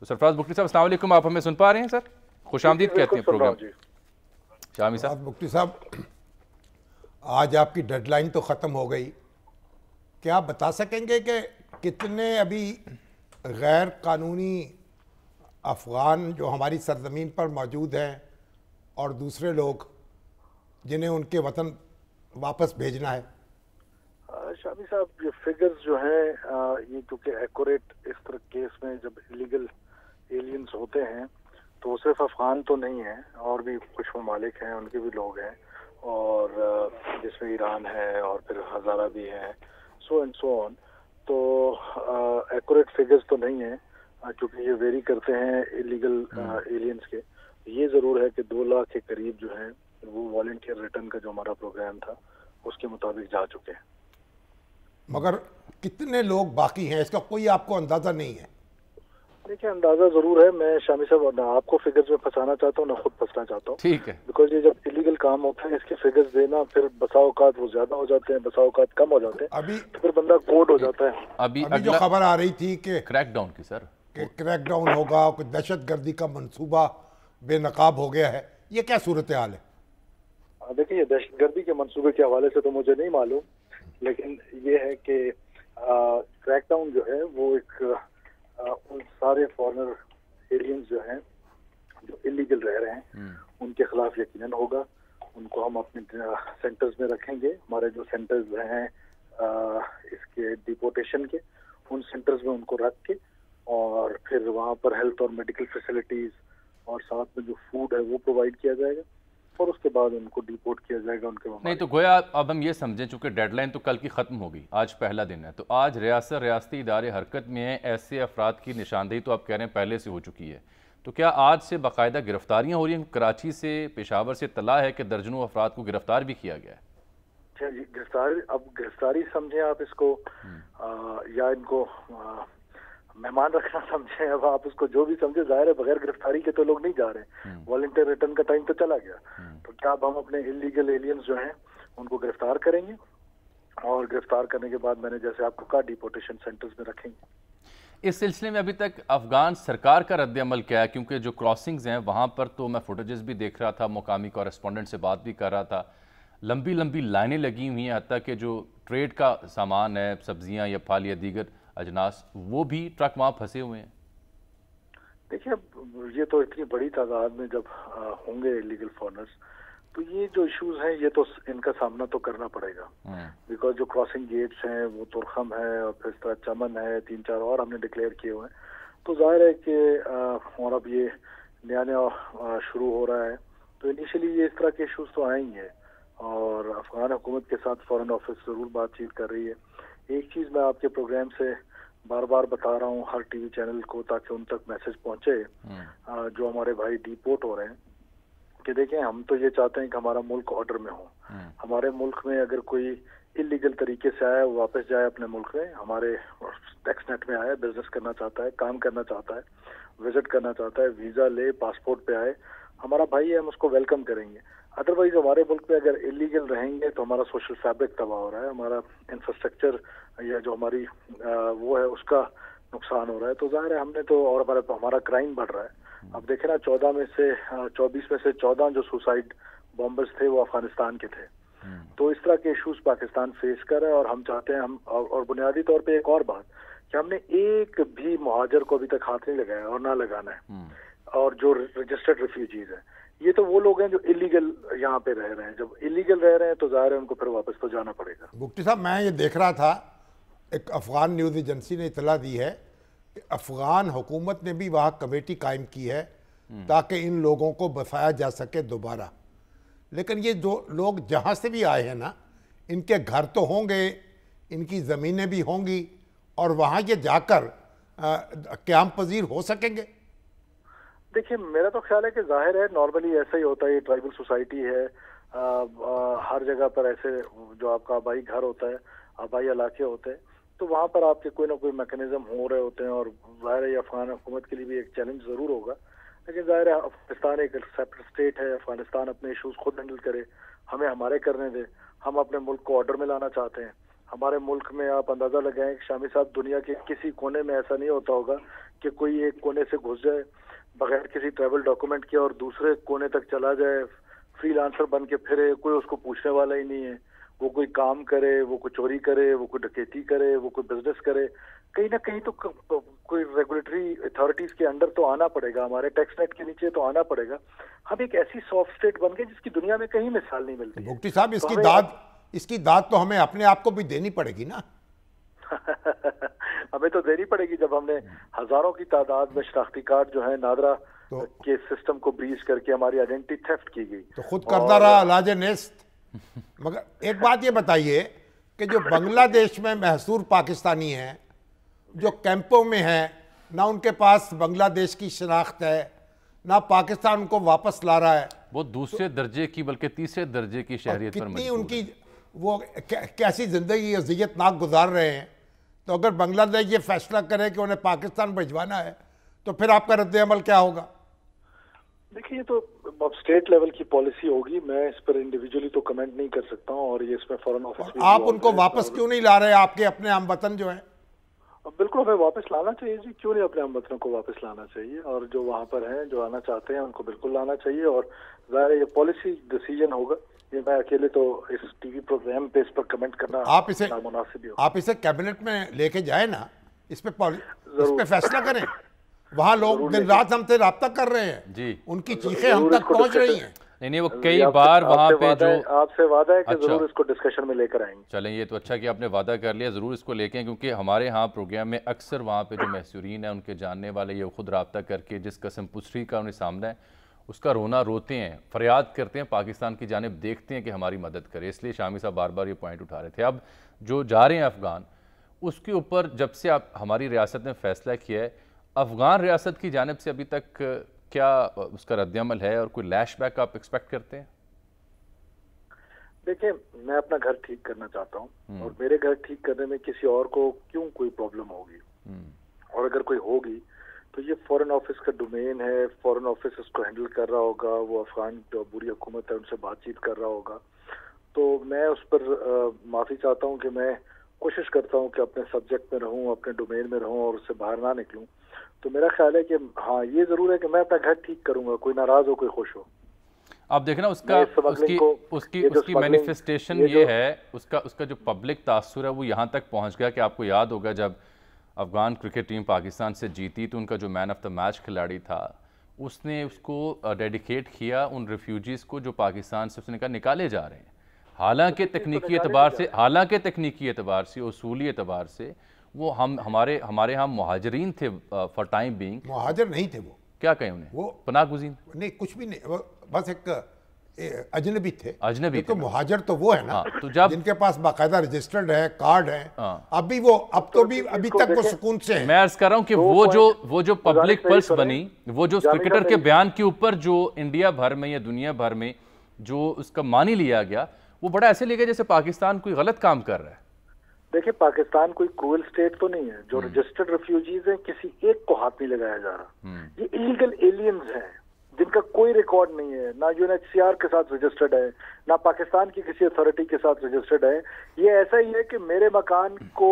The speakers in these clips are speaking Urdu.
تو سرفراز بگٹی صاحب السلام علیکم، آپ ہمیں سن پا رہے ہیں سر؟ خوش آمدید کہتے ہیں پروگرام شامی صاحب۔ بگٹی صاحب، آج آپ کی ڈیڈ لائن تو ختم ہو گئی، کیا آپ بتا سکیں گے کہ کتنے ابھی غیر قانونی افغان جو ہماری سرزمین پر موجود ہیں اور دوسرے لوگ جنہیں ان کے وطن واپس بھیجنا ہے؟ شامی صاحب، یہ فگرز جو ہیں یہ کیونکہ ایکوریٹ اس طرح کیس میں جب ایلیگل ایلینز ہوتے ہیں تو صرف افغان تو نہیں ہیں، اور بھی کچھ ممالک ہیں ان کے بھی لوگ ہیں، اور جس میں ایران ہے اور پھر ہزارہ بھی ہیں، سو اینڈ سو آن۔ تو ایکوریٹ فگرز تو نہیں ہیں کیونکہ یہ ویری کرتے ہیں ایلیگل ایلینز کے۔ یہ ضرور ہے کہ 2 لاکھ کے قریب جو ہیں وہ والنٹیئر ریٹرن کا جو ہمارا پروگرام تھا اس کے مطابق جا چکے ہیں۔ مگر کتنے لوگ باقی ہیں اس کا کوئی آپ کو اندازہ نہیں ہے؟ دیکھیں، اندازہ ضرور ہے۔ میں شامی صاحب نہ آپ کو فگرز میں پھنسانا چاہتا ہوں نہ خود پھنسنا چاہتا ہوں، ٹھیک ہے، بیکاز یہ جب ایلیگل کام ہوتا ہے اس کے فگرز دینا پھر بسا اوقات وہ زیادہ ہو جاتے ہیں، بسا اوقات کم ہو جاتے ہیں، ابھی تو پھر بندہ کوڈ ہو جاتا ہے۔ ابھی جو خبر آ رہی تھی کہ کریک ڈاؤن کی سر، کریک ڈاؤن ہوگا، کوئی دہشت گردی کا منصوبہ بے نقاب ہو گیا ہے، یہ کیا صورتحال ہے؟ دیکھیں، یہ دہشت گردی کے منصوبے کے حوالے سے تو مجھے نہیں معلوم، لیکن یہ ہے کہ کریک ڈاؤن جو ہے وہ ایک ان سارے فارنر ایلینز جو ہیں جو ایلیگل رہ رہے ہیں ان کے خلاف یقیناً ہوگا۔ ان کو ہم اپنے سینٹرز میں رکھیں گے۔ ہمارے جو سینٹرز ہیں اس کے ڈیپورٹیشن کے، ان سینٹرز میں ان کو رکھ کے اور پھر وہاں پر ہیلتھ اور میڈیکل فیسلٹیز اور ساتھ میں جو فوڈ ہے وہ پرووائڈ کیا جائے گا، اور اس کے بعد ان کو ڈیپورٹ کیا جائے گا ان کے نہیں تو گویا اب ہم یہ سمجھیں چونکہ ڈیڈ لائن تو کل کی ختم ہو گئی، آج پہلا دن ہے، تو آج ریاستی ادارے حرکت میں ہیں، ایسے افراد کی نشاندہی تو آپ کہہ رہے ہیں پہلے سے ہو چکی ہے، تو کیا آج سے باقاعدہ گرفتاریاں ہو رہی ہیں؟ کراچی سے، پشاور سے اطلاع ہے کہ درجنوں افراد کو گرفتار بھی کیا گیا ہے۔ جی، گرفتاری سمجھیں آپ اس کو یا ان کو مہمان رکھنا سمجھیں، اب آپ اس کو جو بھی سمجھیں، ظاہر ہے بغیر گرفتاری کے تو لوگ نہیں جا رہے ہیں، والنٹیئر ریٹرن کا ٹائم تو چلا گیا، تو کیا اب ہم اپنے ایلیگل ایلینز جو ہیں ان کو گرفتار کریں گے، اور گرفتار کرنے کے بعد میں نے جیسے آپ کو کہا ڈیپورٹیشن سینٹرز میں رکھیں گے۔ اس سلسلے میں ابھی تک افغان سرکار کا رد عمل کیا ہے؟ کیونکہ جو کراسنگز ہیں وہاں پر تو میں فوٹیجز بھی دیکھ رہا تھا، مقامی کورسپونڈنٹ سے بات بھی کر رہا تھا، لمبی لمبی لائنیں لگی ہوئی ہیں، حتیٰ کہ جو ٹریڈ کا سامان ہے، سبزیاں یا پھل یا دیگر اجناس، وہ بھی ٹرک وہاں پھنسے ہوئے ہیں۔ دیکھیے، یہ تو اتنی بڑی تعداد میں جب ہوں گے ایلیگل فارنرز تو یہ جو ایشوز ہیں یہ تو ان کا سامنا تو کرنا پڑے گا، بیکاز جو کراسنگ گیٹس ہیں وہ ترخم ہے اور پھر اس طرح چمن ہے، 3-4 اور ہم نے ڈکلیئر کیے ہوئے ہیں، تو ظاہر ہے کہ اور اب یہ نیا شروع ہو رہا ہے، تو انیشلی یہ اس طرح کے ایشوز تو آئیں گے، اور افغان حکومت کے ساتھ فارن آفس ضرور بات چیت کر رہی ہے۔ ایک چیز میں آپ کے پروگرام سے بار بار بتا رہا ہوں ہر ٹی وی چینل کو تاکہ ان تک میسج پہنچے جو ہمارے بھائی ڈیپورٹ ہو رہے ہیں، کہ دیکھیں ہم تو یہ چاہتے ہیں کہ ہمارا ملک آرڈر میں ہو، ہمارے ملک میں اگر کوئی انلیگل طریقے سے آیا وہ واپس جائے اپنے ملک میں، ہمارے ٹیکس نیٹ میں آئے، بزنس کرنا چاہتا ہے، کام کرنا چاہتا ہے، وزٹ کرنا چاہتا ہے، ویزا لے، پاسپورٹ پہ آئے، ہمارا بھائی ہے، ہم اس کو ویلکم کریں گے۔ ادروائز ہمارے ملک میں اگر انلیگل رہیں گے تو ہمارا سوشل فیبرک تباہ ہو رہا ہے، ہمارا انفراسٹرکچر یا جو ہماری وہ ہے اس کا نقصان ہو رہا ہے، تو ظاہر ہے ہم نے تو، اور ہمارا کرائم بڑھ رہا ہے۔ اب دیکھیں نا، 24 میں سے 14 جو سوسائڈ بامبرز تھے وہ افغانستان کے تھے، تو اس طرح کے ایشوز پاکستان فیس کر رہا ہے، اور ہم چاہتے ہیں اور بنیادی طور پہ ایک اور بات کہ ہم نے ایک بھی مہاجر کو ابھی تک ہاتھ نہیں لگایا اور نہ لگانا ہے، اور جو رجسٹرڈ ریفیوجیز ہیں یہ تو وہ لوگ ہیں جو انلیگل یہاں پہ رہ رہے ہیں، جب انلیگل رہ رہے ہیں تو ظاہر ہے ان کو پھر واپس تو جانا پڑے گا۔ بگٹی صاحب، میں یہ دیکھ رہا تھا، ایک افغان نیوز ایجنسی نے اطلاع دی ہے کہ افغان حکومت نے بھی وہاں کمیٹی قائم کی ہے تاکہ ان لوگوں کو بسایا جا سکے دوبارہ، لیکن یہ جو لوگ جہاں سے بھی آئے ہیں نا، ان کے گھر تو ہوں گے، ان کی زمینیں بھی ہوں گی، اور وہاں یہ جا کر قیام پذیر ہو سکیں گے؟ دیکھیے، میرا تو خیال ہے کہ ظاہر ہے نارملی ایسا ہی ہوتا ہے، یہ ٹرائبل سوسائٹی ہے، ہر جگہ پر ایسے جو آپ کا آبائی گھر ہوتا ہے، آبائی علاقے ہوتے ہیں، تو وہاں پر آپ کے کوئی نہ کوئی میکنزم ہو رہے ہوتے ہیں، اور ظاہر ہے افغان حکومت کے لیے بھی ایک چیلنج ضرور ہوگا، لیکن ظاہر ہے افغانستان ایک سیپریٹ اسٹیٹ ہے، افغانستان اپنے ایشوز خود ہینڈل کرے، ہمیں ہمارے کرنے دے، ہم اپنے ملک کو آرڈر میں لانا چاہتے ہیں۔ ہمارے ملک میں آپ اندازہ لگائیں کہ شامی صاحب، دنیا کے کسی کونے میں ایسا نہیں ہوتا ہوگا کہ کوئی ایک کونے سے گھس جائے بغیر کسی ٹریول ڈاکومنٹ کے اور دوسرے کونے تک چلا جائے، فری لانسر بن کے پھرے، کوئی اس کو پوچھنے والا ہی نہیں ہے، وہ کوئی کام کرے، وہ کوئی چوری کرے، وہ کوئی ڈکیتی کرے، وہ کوئی بزنس کرے، کہیں نہ کہیں تو کوئی ریگولیٹری اتھارٹیز کے انڈر تو آنا پڑے گا، ہمارے ٹیکس نیٹ کے نیچے تو آنا پڑے گا. ہم ایک ایسی سافٹ اسٹیٹ بن گئے جس کی دنیا میں کہیں مثال نہیں ملتی. بھگتی صاحب اس کی داد تو ہمیں اپنے آپ کو بھی دینی پڑے گی نا. ہمیں تو دینی پڑے گی جب ہم نے ہزاروں کی تعداد میں شناختی کارڈ جو ہے نادرا کے سسٹم کو بریچ کر کے ہماری آئیڈینٹی تھیفٹ کی گئی تو خود کردہ رہا علاج نیست. مگر ایک بات یہ بتائیے کہ جو بنگلہ دیش میں محصور پاکستانی ہیں جو کیمپوں میں ہیں، نہ ان کے پاس بنگلہ دیش کی شناخت ہے، نہ پاکستان ان کو واپس لا رہا ہے، وہ دوسرے درجے کی بلکہ تیسرے درجے کی شہریت پر کتنی ان کی وہ کیسی زندگی اذیت ناک گزار رہے ہیں. تو اگر بنگلہ دیش یہ فیصلہ کرے کہ انہیں پاکستان بھجوانا ہے تو پھر آپ کا رد عمل کیا ہوگا؟ دیکھیے یہ تو اب اسٹیٹ لیول کی پالیسی ہوگی، میں اس پر انڈیویجولی تو کمنٹ نہیں کر سکتا ہوں، اور یہ اس میں فورن آفس بھی آپ ان کو واپس کیوں نہیں لا رہے آپ کے اپنے ہم وطن جو ہیں؟ بالکل ہمیں واپس لانا چاہیے جی، کیوں نہیں اپنے ہم وطنوں کو واپس لانا چاہیے، اور جو وہاں پر ہیں جو آنا چاہتے ہیں ان کو بالکل لانا چاہیے. اور ظاہر ہے یہ پالیسی ڈیسیجن ہوگا، یہ میں اکیلے تو اس ٹی وی پروگرام پہ اس پر کمنٹ کرنا نامناسب ہی ہوگا. آپ اسے کیبنٹ میں لے کے جائیں نا، اس پہ فیصلہ کریں. وہاں لوگ دن رات ہم سے رابطہ کر رہے ہیں جی، ان کی چیخیں ہم تک پہنچ رہی ہیں. نہیں وہ کئی بار وہاں پہ جو آپ سے وعدہ ہے کہ ضرور اس کو ڈسکشن میں لے کر آئیں گے. چلیں یہ تو اچھا کہ آپ نے وعدہ کر لیا، ضرور اس کو لے کے، کیونکہ ہمارے ہاں پروگرام میں اکثر وہاں پہ جو محصورین ہیں ان کے جاننے والے یہ خود رابطہ کر کے جس قسم پسری کا انہیں سامنا ہے اس کا رونا روتے ہیں، فریاد کرتے ہیں، پاکستان کی جانب دیکھتے ہیں کہ ہماری مدد کرے. اس لیے شامی صاحب بار بار یہ پوائنٹ اٹھا رہے تھے. اب جو جا رہے ہیں افغان، اس کے اوپر جب سے ہماری ریاست نے فیصلہ کیا ہے، افغان ریاست کی جانب سے ابھی تک کیا اس کا رد عمل ہے اور کوئی لیش بیک آپ ایکسپیکٹ کرتے ہیں؟ دیکھیں میں اپنا گھر ٹھیک کرنا چاہتا ہوں، اور میرے گھر ٹھیک کرنے میں کسی اور کو کیوں کوئی پرابلم ہوگی، اور اگر کوئی ہوگی تو یہ فورن آفس کا ڈومین ہے، فورن آفس اس کو ہینڈل کر رہا ہوگا، وہ افغان جو بری حکومت ہے ان سے بات چیت کر رہا ہوگا. تو میں اس پر معافی چاہتا ہوں کہ میں کوشش کرتا ہوں کہ اپنے سبجیکٹ میں رہوں، اپنے ڈومین میں رہوں اور اس سے باہر نہ نکلوں. تو میرا خیال ہے کہ ہاں یہ ضرور ہے کہ میں اپنا گھر ٹھیک کروں گا، کوئی ناراض ہو کوئی خوش ہو. آپ دیکھنا اس کی مینیفیسٹیشن یہ ہے، اس کا جو پبلک تاثر ہے وہ یہاں تک پہنچ گیا کہ آپ کو یاد ہوگا جب افغان کرکٹ ٹیم پاکستان سے جیتی تو ان کا جو مین آف دا میچ کھلاڑی تھا اس نے اس کو ڈیڈیکیٹ کیا ان ریفیوجیز کو جو پاکستان سے اس نے کہا نکالے جا رہے ہیں. حالانکہ تکنیکی اعتبار سے اصولی اعتبار سے وہ ہمارے ہاں مہاجرین تھے فار ٹائم بینگ. مہاجر نہیں تھے، وہ کیا کہیں انہیں، وہ پناہ گزین نہیں، کچھ بھی نہیں، بس ایک اجنبی تھے. تو مہاجر تو وہ ہے نا جن کے پاس باقاعدہ رجسٹرڈ ہے، کارڈ ہے. اب ابھی تک وہ سکون سے ہیں. میں عرض کر رہا ہوں کہ وہ جو پبلک پلس بنی، وہ جو کرکٹر کے بیان کے اوپر جو انڈیا بھر میں یا دنیا بھر میں جو اس کا مانی لیا گیا، وہ بڑا ایسے لے گیا جیسے پاکستان کوئی غلط کام کر رہا ہے. دیکھیں پاکستان کوئی کروئل اسٹیٹ تو نہیں ہے. جو رجسٹرڈ ریفیوجیز ہیں کسی ایک کو ہاتھ نہیں لگایا جا رہا. یہ ایلیگل ایلینز ہیں جن کا کوئی ریکارڈ نہیں ہے، نہ U N H C R کے ساتھ رجسٹرڈ ہے، نہ پاکستان کی کسی اتھارٹی کے ساتھ رجسٹرڈ ہے. یہ ایسا ہی ہے کہ میرے مکان کو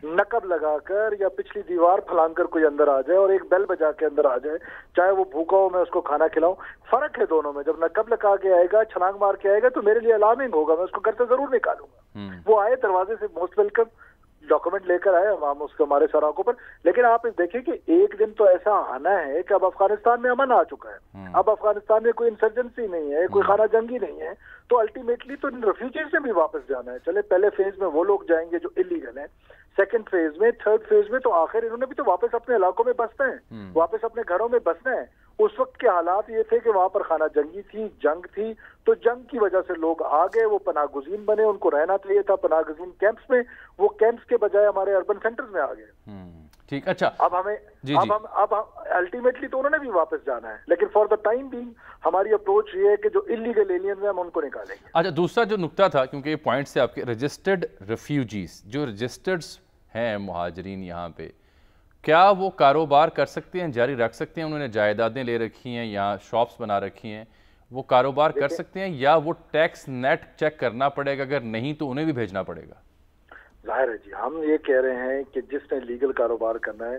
نقب لگا کر یا پچھلی دیوار پھلانگ کر کوئی اندر آ جائے اور ایک بیل بجا کے اندر آ جائے، چاہے وہ بھوکا ہو میں اس کو کھانا کھلاؤں. فرق ہے دونوں میں. جب نقب لگا کے آئے گا، چھلانگ مار کے آئے گا تو میرے لیے الارمنگ ہوگا، میں اس کو گھر سے ضرور نکالوں گا. وہ آئے دروازے سے موسٹ ویلکم، ڈاکومنٹ لے کر آئے ہم اس کے ہمارے سر آنکھوں پر. لیکن آپ دیکھیں کہ ایک دن تو ایسا آنا ہے کہ اب افغانستان میں امن آ چکا ہے، اب افغانستان میں کوئی انسرجنسی نہیں ہے، کوئی خانہ جنگی نہیں ہے. تو الٹیمیٹلی تو ان ریفیوجیز نے بھی واپس جانا ہے. چلے پہلے فیز میں وہ لوگ جائیں گے جو ایلیگل ہیں، سیکنڈ فیز میں، تھرڈ فیز میں تو آخر انہوں نے بھی تو واپس اپنے علاقوں میں بسنا ہے، واپس اپنے گھروں میں بسنا ہے. اس وقت کے حالات یہ تھے کہ وہاں پر خانہ جنگی تھی، جنگ تھی، تو جنگ کی وجہ سے لوگ آ گئے، وہ پناہ گزین بنے، ان کو رہنا چاہیے تھا پناہ گزین کیمپس میں، وہ کیمپس کے بجائے ہمارے اربن سینٹرز میں آ گئے. ٹھیک، اچھا اب الٹیمیٹلی تو انہوں نے بھی واپس جانا ہے، لیکن فار دا ٹائم بینگ ہماری اپروچ یہ ہے کہ جو ایلیگل ایلینز ہیں ہم ان کو نکالیں گے. اچھا دوسرا جو نقطہ تھا، کیونکہ یہ پوائنٹ سے آپ کے رجسٹرڈ ریفیوجیز جو رجسٹرڈ ہیں مہاجرین یہاں پہ، کیا وہ کاروبار کر سکتے ہیں، جاری رکھ سکتے ہیں؟ انہوں نے جائیدادیں لے رکھی ہیں یا شاپس بنا رکھی ہیں، وہ کاروبار کر سکتے ہیں یا وہ ٹیکس نیٹ چیک کرنا پڑے گا؟ اگر نہیں تو انہیں بھی بھیجنا پڑے گا. ظاہر ہے جی، ہم یہ کہہ رہے ہیں کہ جس نے لیگل کاروبار کرنا ہے